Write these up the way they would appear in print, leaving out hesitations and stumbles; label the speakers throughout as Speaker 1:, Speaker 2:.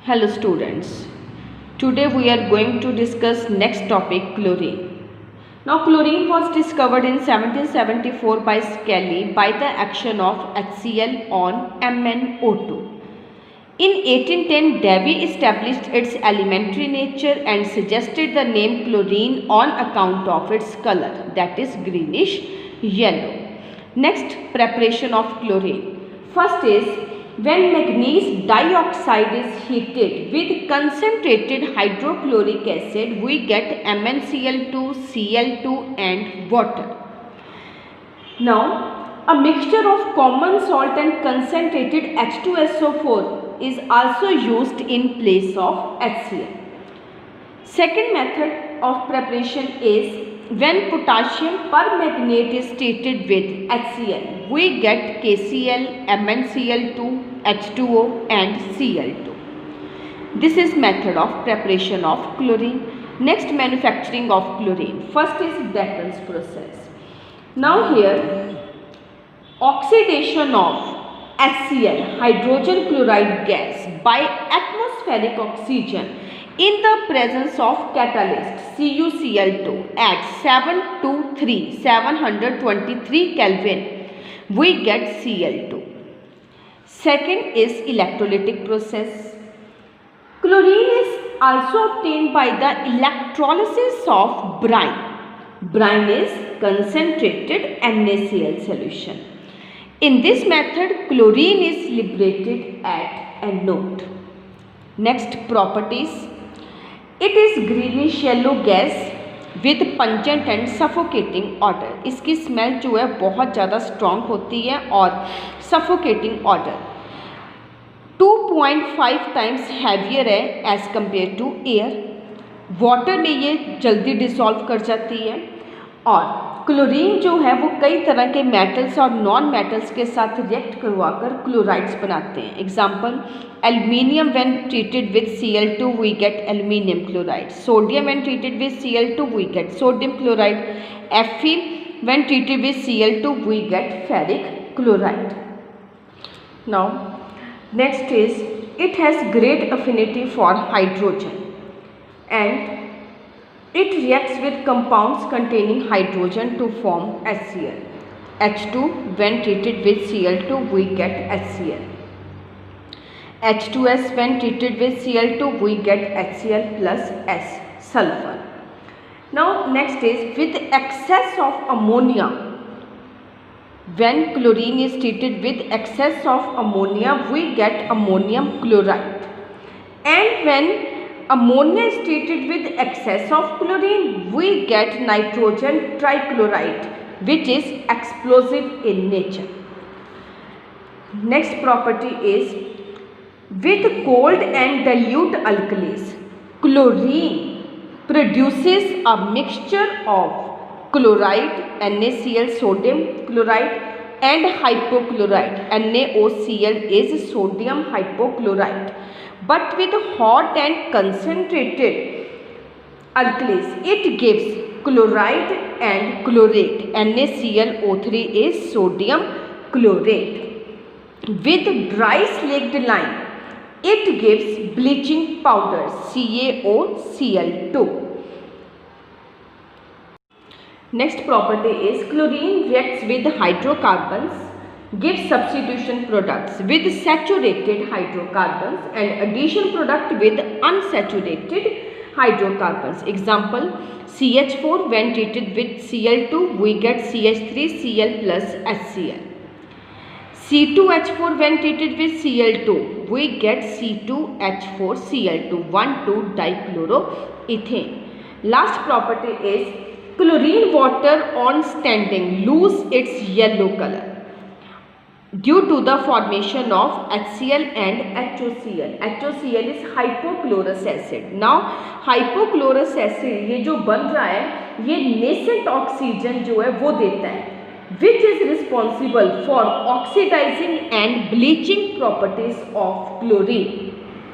Speaker 1: Hello students. Today we are going to discuss next topic, chlorine. Now chlorine was discovered in 1774 by Scaly by the action of HCl on MnO2. In 1810 Davy established its elementary nature and suggested the name chlorine on account of its color, that is greenish yellow. Next, preparation of chlorine. First is, when manganese dioxide is heated with concentrated hydrochloric acid, we get MnCl2, Cl2 and water. Now, a mixture of common salt and concentrated H2SO4 is also used in place of HCl. Second method of preparation is, when potassium permanganate is treated with HCl, we get KCl, MnCl2, H2O and Cl2. This is method of preparation of chlorine. Next, manufacturing of chlorine. First is Dakens process. Now here, oxidation of HCl, hydrogen chloride gas, by atmospheric oxygen in the presence of catalyst CuCl2 at 723 Kelvin, we get Cl2. Second is electrolytic process. Chlorine is also obtained by the electrolysis of brine. Brine is concentrated NaCl solution. In this method, chlorine is liberated at anode. Next, properties. It is greenish yellow gas with pungent and suffocating odor. इसकी smell जो है बहुत ज़्यादा strong होती है और suffocating odour. 2.5 times heavier है as compared to air. Water में ये जल्दी डिसॉल्व कर जाती है. और क्लोरीन जो है वो कई तरह के मेटल्स और नॉन मेटल्स के साथ रिएक्ट करवाकर क्लोराइड्स बनाते हैं. Example, aluminium when treated with Cl2 we get aluminium chloride. Sodium when treated with Cl2 we get sodium chloride. Fe when treated with Cl2 we get ferric chloride. Now next is, it has great affinity for hydrogen and it reacts with compounds containing hydrogen to form HCl. H2 when treated with Cl2 we get HCl. H2S when treated with Cl2 we get HCl plus S, sulfur. Now next is, with excess of ammonia. When chlorine is treated with excess of ammonia we get ammonium chloride. And when ammonia is treated with excess of chlorine, we get nitrogen trichloride, which is explosive in nature. Next property is, with cold and dilute alkalis, chlorine produces a mixture of chloride, NaCl, sodium chloride, and hypochlorite. NaOCl is sodium hypochlorite. But with hot and concentrated alkalis, it gives chloride and chlorate. NaClO3 is sodium chlorate. With dry slaked lime, it gives bleaching powder, CaOCl2. Next property is, chlorine reacts with hydrocarbons, gives substitution products with saturated hydrocarbons and addition product with unsaturated hydrocarbons. Example, CH4 when treated with Cl2 we get CH3Cl plus HCl. C2H4 when treated with Cl2 we get C2H4Cl2, 1,2-dichloroethane. Last property is, chlorine water on standing lose its yellow color due to the formation of HCl and HOCl. HOCl is hypochlorous acid. Now hypochlorous acid ये जो बन रहा है ये nascent oxygen जो है वो देता है, which is responsible for oxidizing and bleaching properties of chlorine.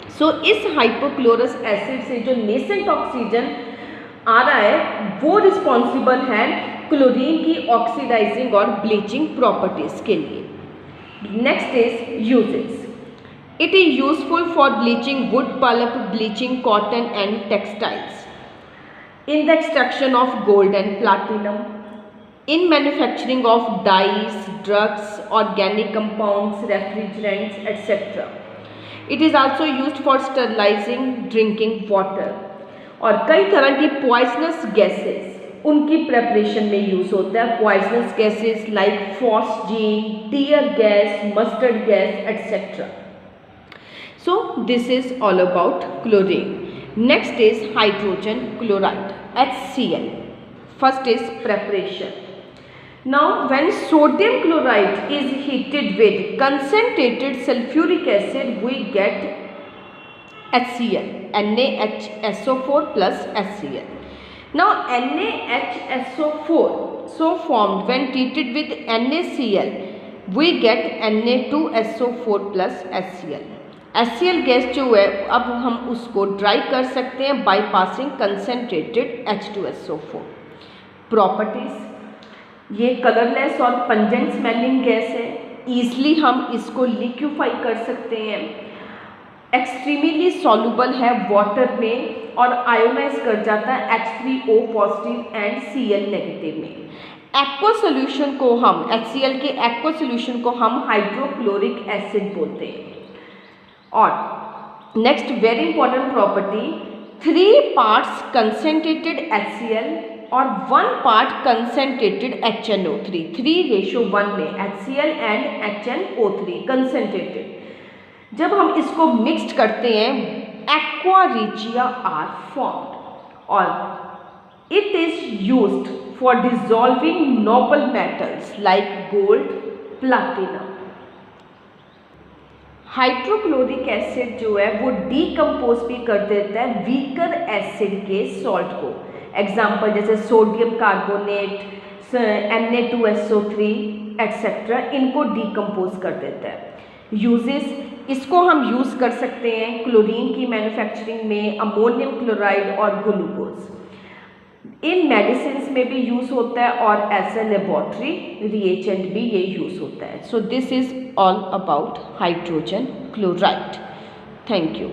Speaker 1: So इस hypochlorous acid से जो nascent oxygen आ रहा है वो रिस्पॉन्सिबल है क्लोरीन की ऑक्सीडाइजिंग और ब्लीचिंग प्रॉपर्टीज के लिए. Next is uses. It is useful for bleaching wood pulp, bleaching cotton and textiles, in the extraction of gold and platinum, in manufacturing of dyes, drugs, organic compounds, refrigerants, etc. It is also used for sterilizing drinking water. और कई तरह की poisonous gases उनकी preparation में use होता है. Poisonous gases like phosgene, tear gas, mustard gas etcetera. So this is all about chlorine. Next is hydrogen chloride, HCl. First is preparation. Now when sodium chloride is heated with concentrated sulfuric acid, we get HCl, NaHSO4 plus HCl. Now NaHSO4 so formed when treated with NaCl, we get Na2SO4 plus HCl. HCl gas जो है अब हम उसको dry कर सकते हैं by passing concentrated H2SO4. Properties, ये colourless और पंजेंट स्मेलिंग गैस है. ईजली हम इसको लिक्विफाई कर सकते हैं. एक्सट्रीमली सॉल्युबल है वाटर में और आयोनाइज कर जाता है H3O positive and Cl negative में. एक्वा सोल्यूशन को हम HCl के एक्वा सोल्यूशन को हम हाइड्रोक्लोरिक एसिड बोलते हैं. और next very important property, 3 parts concentrated HCl और 1 पार्ट कंसेंट्रेटेड HNO3, 3:1 में HCl एंड HNO3 कंसेंट्रेटेड. जब हम इसको मिक्स्ड करते हैं एक्वा रिजिया आर फॉर्म्ड और it is used for dissolving noble metals like gold, platinum. Hydrochloric acid जो है वो डीकम्पोज भी कर देता है वीकर एसिड के सॉल्ट को. एग्जाम्पल जैसे सोडियम कार्बोनेट, Na2SO3 एट्सेट्रा, इनको डीकम्पोज कर देता है. यूजेस, इसको हम यूज़ कर सकते हैं क्लोरीन की मैन्युफैक्चरिंग में, अमोनियम क्लोराइड और ग्लूकोज. इन मेडिसिन में भी यूज़ होता है और एज ए लेबोरेटरी रिएजेंट भी ये यूज़ होता है. So this is all about hydrogen chloride. Thank you.